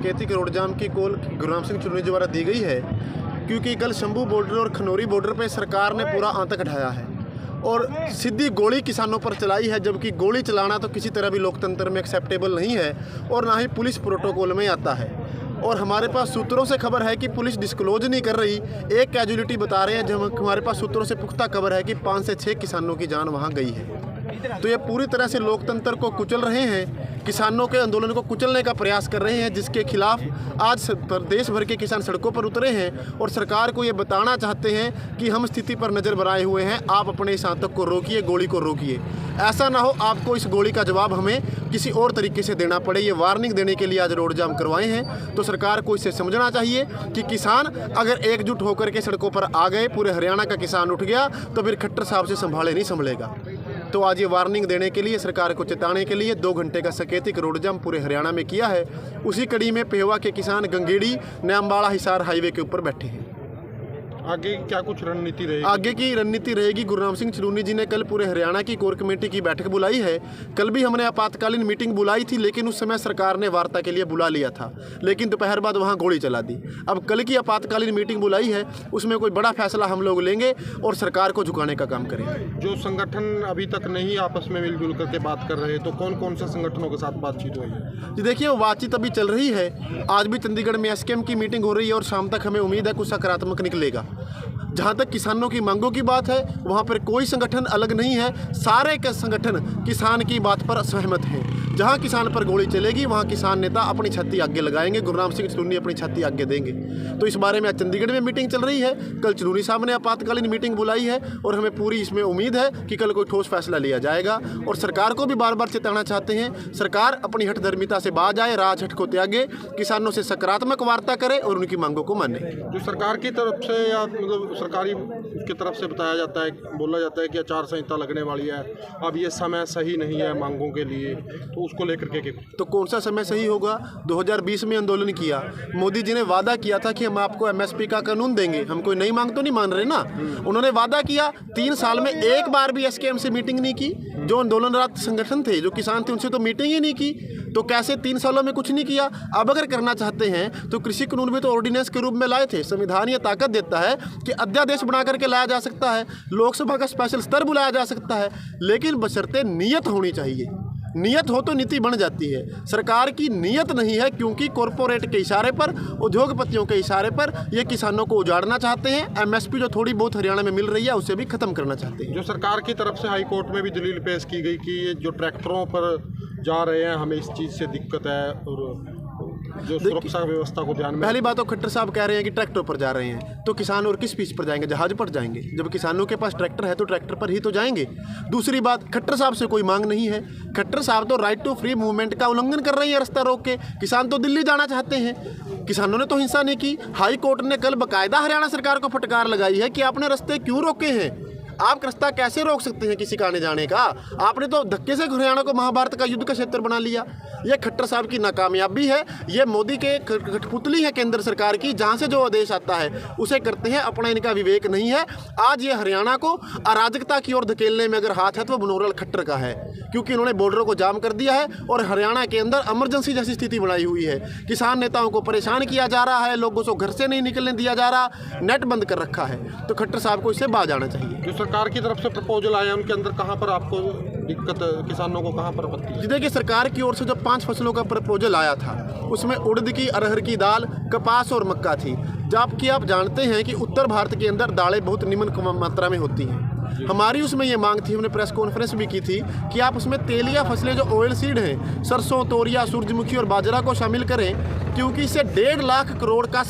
सकेती road जाम की call Gurnam Singh चुन्नी जी द्वारा दी गई है, क्योंकि कल शंभू बॉर्डर और खनौरी बॉर्डर पर सरकार ने पूरा आतंक ढाया है और सीधी गोली किसानों पर चलाई है, जबकि गोली चलाना तो किसी तरह भी लोकतंत्र में एक्सेप्टेबल नहीं है और ना ही पुलिस प्रोटोकॉल में आता है। और हमारे पास सूत्रों से खबर है कि पुलिस डिस्क्लोज नहीं कर रही, एक कैजुअलिटी बता रहे हैं, जब हमारे पास सूत्रों से पुख्ता खबर है कि 5 से 6 किसानों की जान वहां गई है। तो ये पूरी तरह से लोकतंत्र को कुचल रहे हैं, किसानों के आंदोलन को कुचलने का प्रयास कर रहे हैं, जिसके खिलाफ आज देश भर के किसान सड़कों पर उतरे हैं और सरकार को ये बताना चाहते हैं कि हम स्थिति पर नज़र बनाए हुए हैं, आप अपने इस आतंक को रोकिए, गोली को रोकिए। ऐसा ना हो आपको इस गोली का जवाब हमें किसी और तरीके से देना पड़े। ये वार्निंग देने के लिए आज रोड जाम करवाए हैं। तो सरकार को इसे समझना चाहिए कि किसान अगर एकजुट होकर के सड़कों पर आ गए, पूरे हरियाणा का किसान उठ गया, तो फिर खट्टर साहब से संभाले नहीं संभलेगा। तो आज ये वार्निंग देने के लिए, सरकार को चेताने के लिए 2 घंटे का सकेतिक रोड जाम पूरे हरियाणा में किया है। उसी कड़ी में पेहवा के किसान गंगेड़ी न्यामबाड़ा हिसार हाईवे के ऊपर बैठे हैं। आगे क्या कुछ रणनीति रहेगी? आगे की रणनीति रहेगी, गुरनाम सिंह चुन्नी जी ने कल पूरे हरियाणा की कोर कमेटी की बैठक बुलाई है। कल भी हमने आपातकालीन मीटिंग बुलाई थी, लेकिन उस समय सरकार ने वार्ता के लिए बुला लिया था, लेकिन दोपहर बाद वहां गोली चला दी। अब कल की आपातकालीन मीटिंग बुलाई है, उसमें कोई बड़ा फैसला हम लोग लेंगे और सरकार को झुकाने का काम करेंगे। जो संगठन अभी तक नहीं आपस में मिलजुल करके बात कर रहे, तो कौन कौन से संगठनों के साथ बातचीत हुई है? जी देखिए, वो बातचीत अभी चल रही है। आज भी चंडीगढ़ में एसकेएम की मीटिंग हो रही है और शाम तक हमें उम्मीद है कुछ सकारात्मक निकलेगा। जहाँ तक किसानों की मांगों की बात है, वहाँ पर कोई संगठन अलग नहीं है, सारे के संगठन किसान की बात पर सहमत हैं। जहाँ किसान पर गोली चलेगी वहाँ किसान नेता अपनी छाती आगे लगाएंगे, गुरनाम सिंह चुन्नी अपनी छाती आगे देंगे। तो इस बारे में आज चंडीगढ़ में मीटिंग चल रही है। कल चुन्नी साहब ने आपातकालीन मीटिंग बुलाई है और हमें पूरी इसमें उम्मीद है कि कल कोई ठोस फैसला लिया जाएगा। और सरकार को भी बार बार चेताना चाहते हैं, सरकार अपनी हठधर्मिता से बाज आए, राजहट को त्यागे, किसानों से सकारात्मक वार्ता करे और उनकी मांगों को माने। जो सरकार की तरफ से या मतलब सरकारी उसकी तरफ से बताया जाता है, बोला जाता है कि आचार संहिता लगने वाली है, अब ये समय सही नहीं है मांगों के लिए, तो उसको लेकर के तो कौन सा समय सही होगा? 2020 में आंदोलन किया, मोदी जी ने वादा किया था कि हम आपको एमएसपी का कानून देंगे। हम कोई नई मांग तो नहीं मान रहे ना। उन्होंने वादा किया, 3 साल में एक बार भी एसकेएम से मीटिंग नहीं की। जो आंदोलनरत संगठन थे, जो किसान थे, उनसे तो मीटिंग ही नहीं की। तो कैसे 3 सालों में कुछ नहीं किया? अब अगर करना चाहते हैं तो कृषि कानून भी तो ऑर्डिनेंस के रूप में लाए थे। संविधान ये ताकत देता है कि अध्यादेश बना करके लाया जा सकता है, लोकसभा का स्पेशल स्तर बुलाया जा सकता है, लेकिन बशर्ते नीयत होनी चाहिए। नीयत हो तो नीति बन जाती है। सरकार की नीयत नहीं है, क्योंकि कॉरपोरेट के इशारे पर, उद्योगपतियों के इशारे पर ये किसानों को उजाड़ना चाहते हैं। एमएसपी जो थोड़ी बहुत हरियाणा में मिल रही है उसे भी खत्म करना चाहते हैं। जो सरकार की तरफ से हाई कोर्ट में भी दलील पेश की गई कि ये जो ट्रैक्टरों पर जा रहे हैं, हमें इस चीज़ से दिक्कत है और जो सुरक्षा व्यवस्था को ध्यान में। पहली बात तो खट्टर साहब कह रहे हैं कि ट्रैक्टर पर जा रहे हैं, तो किसान और किस पीछ पर जाएंगे? जहाज पर जाएंगे। जब किसानों के पास ट्रैक्टर है तो ट्रैक्टर पर ही तो जाएंगे। दूसरी बात, खट्टर साहब से कोई मांग नहीं है। खट्टर साहब तो राइट टू फ्री मूवमेंट का उल्लंघन कर रहे हैं रास्ता रोक के। किसान तो दिल्ली जाना चाहते हैं, किसानों ने तो हिंसा नहीं की। हाई कोर्ट ने कल बाकायदा हरियाणा सरकार को फटकार लगाई है कि आपने रास्ते क्यों रोके हैं। आप रास्ता कैसे रोक सकते हैं किसी का आने जाने का? आपने तो धक्के से हरियाणा को महाभारत का युद्ध का क्षेत्र बना लिया। ये खट्टर साहब की नाकामयाबी है। ये मोदी के कठपुतली है केंद्र सरकार की, जहां से जो आदेश आता है उसे करते हैं। अपना इनका विवेक नहीं है। आज ये हरियाणा को अराजकता की ओर धकेलने में अगर हाथ है तो मनोहर खट्टर का है, क्योंकि इन्होंने बॉर्डरों को जाम कर दिया है और हरियाणा के अंदर इमरजेंसी जैसी स्थिति बनाई हुई है। किसान नेताओं को परेशान किया जा रहा है, लोगों को घर से नहीं निकलने दिया जा रहा, नेट बंद कर रखा है। तो खट्टर साहब को इससे बाज आना चाहिए। जो सरकार की तरफ से प्रपोजल आया, उनके अंदर कहाँ पर आपको दिक्कत, किसानों को कहाँ पर आपत्ति है? देखिए, सरकार की ओर से जो 5 फसलों का प्रपोजल आया था, उसमें उड़द की, अरहर की दाल, कपास और मक्का थी। जबकि आप जानते हैं कि उत्तर भारत के अंदर दालें बहुत निम्न मात्रा में होती हैं। हमारी उसमें ये मांग थी, हमने प्रेस कॉन्फ्रेंस भी की थी, कि आप उसमें तेलिया फसलें जो ऑयल सीड हैं, सरसों, तोरिया, सूरजमुखी और बाजरा को शामिल करें, क्योंकि इससे 1.5 लाख करोड़ का